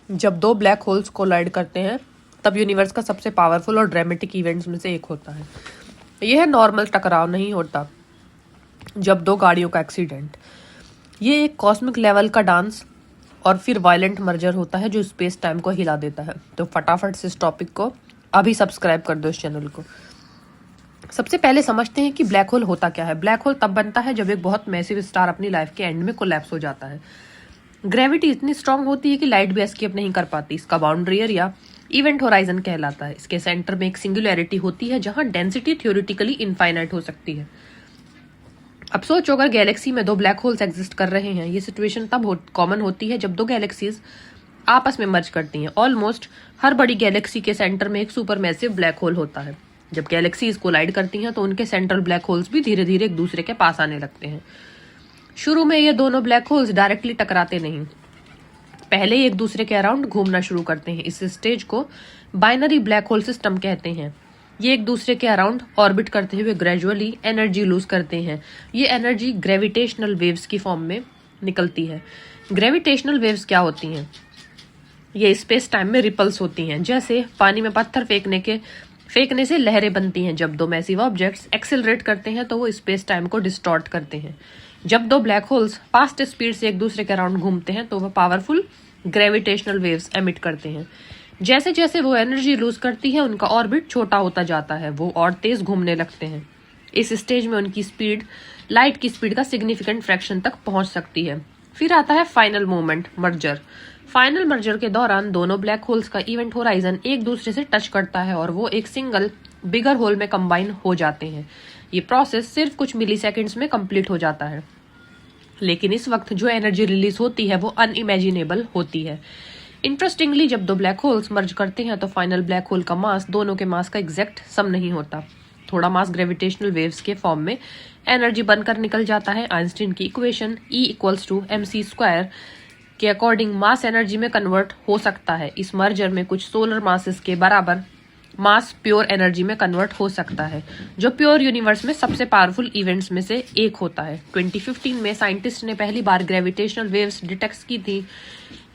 जब दो black holes collide करते हैं तब यूनिवर्स का सबसे पावरफुल और ड्रामेटिक इवेंट्स में से एक होता है। यह नॉर्मल टकराव नहीं होता, जब दो गाड़ियों का एक्सीडेंट। ये एक कॉस्मिक लेवल का डांस और फिर वायलेंट मर्जर होता है जो स्पेस टाइम को हिला देता है। तो फटाफट से इस टॉपिक को अभी सब्सक्राइब कर दो इस चैनल को। सबसे पहले समझते हैं कि ब्लैक होल होता क्या है। ब्लैक होल तब बनता है जब एक बहुत मैसिव स्टार अपनी लाइफ के एंड में कोलैप्स हो जाता है। ग्रेविटी इतनी स्ट्रांग होती है कि लाइट भी एस्केप नहीं कर पाती। इसका बाउंड्री एरिया इवेंट होराइजन कहलाता है। इसके सेंटर में एक सिंगुलैरिटी होती है जहां डेंसिटी थ्योरेटिकली इनफाइनाइट हो सकती है। अब सोचो, अगर गैलेक्सी में दो ब्लैक होल्स एग्जिस्ट कर रहे हैं, ये सिचुएशन तब कॉमन होती है जब दो गैलेक्सीज आपस में मर्ज करती हैं। ऑलमोस्ट हर बड़ी गैलेक्सी के सेंटर में एक सुपर मैसिव ब्लैक होल होता है। जब गैलेक्सीज कोलाइड करती हैं तो उनके सेंट्रल ब्लैक होल्स भी धीरे धीरे एक दूसरे के पास आने लगते हैं। शुरू में ये दोनों ब्लैक होल्स डायरेक्टली टकराते नहीं, पहले एक दूसरे के अराउंड घूमना शुरू करते हैं। इस स्टेज को बाइनरी ब्लैक होल सिस्टम कहते हैं। ये एक दूसरे के अराउंड ऑर्बिट करते हुए ग्रेजुअली एनर्जी लूज करते हैं। ये एनर्जी ग्रेविटेशनल वेव्स की फॉर्म में निकलती है। ग्रेविटेशनल वेव्स क्या होती हैं? ये स्पेस टाइम में रिपल्स होती हैं। जैसे पानी में पत्थर फेंकने से लहरें बनती हैं। जब दो मैसिव ऑब्जेक्ट्स एक्सेलरेट करते हैं तो वो स्पेस टाइम को डिस्टॉर्ट करते हैं। जब दो ब्लैक होल्स फास्ट स्पीड से एक दूसरे के अराउंड घूमते हैं तो वह पावरफुल ग्रेविटेशनल वेव्स एमिट करते हैं। जैसे जैसे वो एनर्जी लूज करती है उनका ऑर्बिट छोटा होता जाता है, वो और तेज घूमने लगते हैं। इस स्टेज में उनकी स्पीड लाइट की स्पीड का सिग्निफिकेंट फ्रैक्शन तक पहुंच सकती है। फिर आता है final moment, merger. Final merger के दौरान दोनों ब्लैक होल्स का इवेंट होराइजन एक दूसरे से टच करता है और वो एक सिंगल बिगर होल में कंबाइन हो जाते हैं। ये प्रोसेस सिर्फ कुछ मिलीसेकंड्स में कंप्लीट हो जाता है, लेकिन इस वक्त जो एनर्जी रिलीज होती है वो अनइमेजिनेबल होती है। इंटरेस्टिंगली, जब दो ब्लैक होल्स मर्ज करते हैं तो फाइनल ब्लैक होल का मास दोनों के मास का एग्जैक्ट सम नहीं होता। थोड़ा मास ग्रेविटेशनल वेव्स के फॉर्म में एनर्जी बनकर निकल जाता है। आइंस्टीन की इक्वेशन E=mc² के अकॉर्डिंग मास एनर्जी में कन्वर्ट हो सकता है। इस मर्जर में कुछ सोलर मासेस के बराबर मास प्योर एनर्जी में कन्वर्ट हो सकता है, जो प्योर यूनिवर्स में सबसे पावरफुल इवेंट्स में से एक होता है। 2015 में साइंटिस्ट ने पहली बार ग्रेविटेशनल वेव्स डिटेक्ट की थी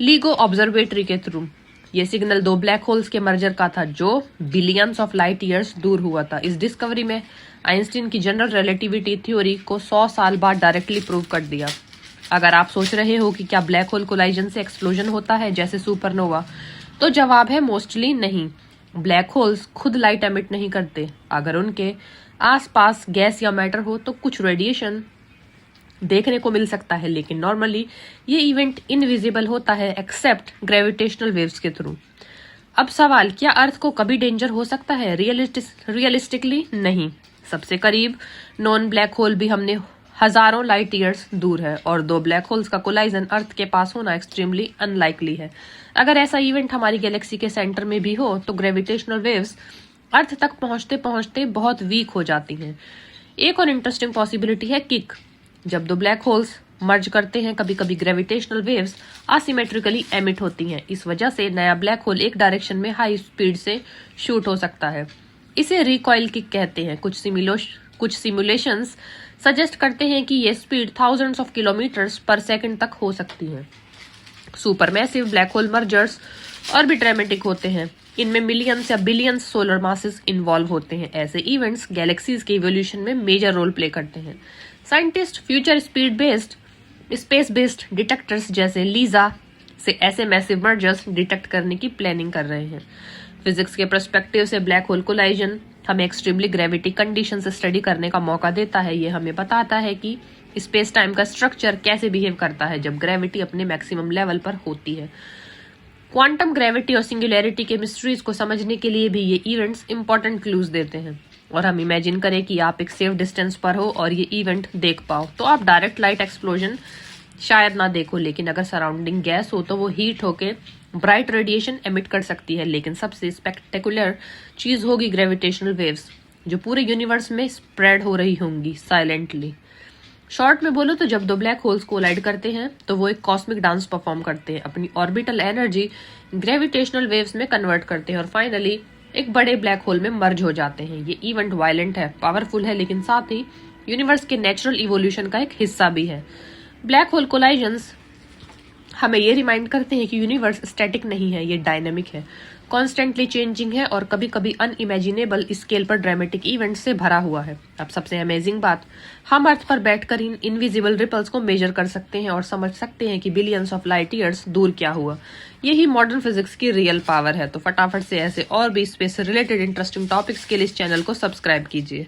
लीगो ऑब्जर्वेटरी के थ्रू। ये सिग्नल दो ब्लैक होल्स के मर्जर का था जो बिलियंस ऑफ लाइट ईयर्स दूर हुआ था। इस डिस्कवरी में आइंस्टीन की जनरल रिलेटिविटी थ्योरी को 100 साल बाद डायरेक्टली प्रूव कर दिया। अगर आप सोच रहे हो कि क्या ब्लैक होल कोलाइजन से एक्सप्लोजन होता है जैसे सुपरनोवा, तो जवाब है मोस्टली नहीं। ब्लैक होल्स खुद लाइट एमिट नहीं करते। अगर उनके आसपास गैस या मैटर हो तो कुछ रेडिएशन देखने को मिल सकता है, लेकिन नॉर्मली ये इवेंट इनविजिबल होता है एक्सेप्ट ग्रेविटेशनल वेव्स के थ्रू। अब सवाल, क्या अर्थ को कभी डेंजर हो सकता है? रियलिस्टिकली नहीं। सबसे करीब नॉन ब्लैक होल भी हमने हजारों लाइट ईयर्स दूर है और दो ब्लैक होल्स का कोलाइजन अर्थ के पास होना एक्सट्रीमली अनलाइकली है। अगर ऐसा इवेंट हमारी गैलेक्सी के सेंटर में भी हो तो ग्रेविटेशनल वेव्स अर्थ तक पहुंचते पहुंचते बहुत वीक हो जाती हैं। एक और इंटरेस्टिंग पॉसिबिलिटी है किक। जब दो ब्लैक होल्स मर्ज करते हैं कभी कभी ग्रेविटेशनल वेव्स असिमेट्रिकली एमिट होती हैं। इस वजह से नया ब्लैक होल एक डायरेक्शन में हाई स्पीड से शूट हो सकता है। इसे रिकॉइल किक कहते हैं। कुछ सिमुलेशंस सजेस्ट करते हैं कि ये स्पीड थाउजेंड्स ऑफ किलोमीटर्स पर सेकंड तक हो सकती है। सुपरमैसिव ब्लैक होल मर्जर्स और भी ड्रामेटिक होते हैं। इनमें मिलियंस या बिलियंस सोलर मासेस इन्वॉल्व होते हैं। ऐसे इवेंट्स गैलेक्सीज के इवोल्यूशन में मेजर रोल प्ले करते हैं। Scientist future space based detectors जैसे लीजा से ऐसे मैसिव मर्जर्स डिटेक्ट करने की प्लानिंग कर रहे हैं। फिजिक्स के पर्सपेक्टिव से ब्लैक होल कोलाइजन हमें एक्सट्रीमली ग्रेविटी कंडीशन से स्टडी करने का मौका देता है। ये हमें बताता है कि स्पेस टाइम का स्ट्रक्चर कैसे बिहेव करता है जब ग्रेविटी अपने मैक्सिमम लेवल पर होती है। क्वांटम ग्रेविटी और सिंगुलैरिटी के मिस्ट्रीज को समझने के लिए भी ये इवेंट्स इंपॉर्टेंट क्लूज देते हैं। और हम इमेजिन करें कि आप एक सेफ डिस्टेंस पर हो और ये इवेंट देख पाओ, तो आप डायरेक्ट लाइट एक्सप्लोजन शायद ना देखो, लेकिन अगर सराउंडिंग गैस हो तो वो हीट होके ब्राइट रेडिएशन एमिट कर सकती है। लेकिन सबसे स्पेक्टेकुलर चीज होगी ग्रेविटेशनल वेव्स जो पूरे यूनिवर्स में स्प्रेड हो रही होंगी साइलेंटली। शॉर्ट में बोलो तो जब दो ब्लैक होल्स कोलाइड करते हैं तो वो एक कॉस्मिक डांस परफॉर्म करते हैं, अपनी ऑर्बिटल एनर्जी ग्रेविटेशनल वेव्स में कन्वर्ट करते हैं और फाइनली एक बड़े ब्लैक होल में मर्ज हो जाते हैं। ये इवेंट वायलेंट है, पावरफुल है, लेकिन साथ ही यूनिवर्स के नेचुरल इवोल्यूशन का एक हिस्सा भी है। ब्लैक होल कोलाइजन्स हमें ये रिमाइंड करते हैं कि यूनिवर्स स्टैटिक नहीं है, ये डायनेमिक है, कॉन्स्टेंटली चेंजिंग है और कभी कभी अनइमेजिनेबल स्केल पर ड्रामेटिक इवेंट से भरा हुआ है। अब सबसे अमेजिंग बात, हम अर्थ पर बैठकर इन इनविजिबल रिपल्स को मेजर कर सकते हैं और समझ सकते हैं कि बिलियंस ऑफ लाइट ईयर्स दूर क्या हुआ। यही मॉडर्न फिजिक्स की रियल पावर है। तो फटाफट से ऐसे और भी स्पेस से रिलेटेड इंटरेस्टिंग टॉपिक्स के लिए इस चैनल को सब्सक्राइब कीजिए।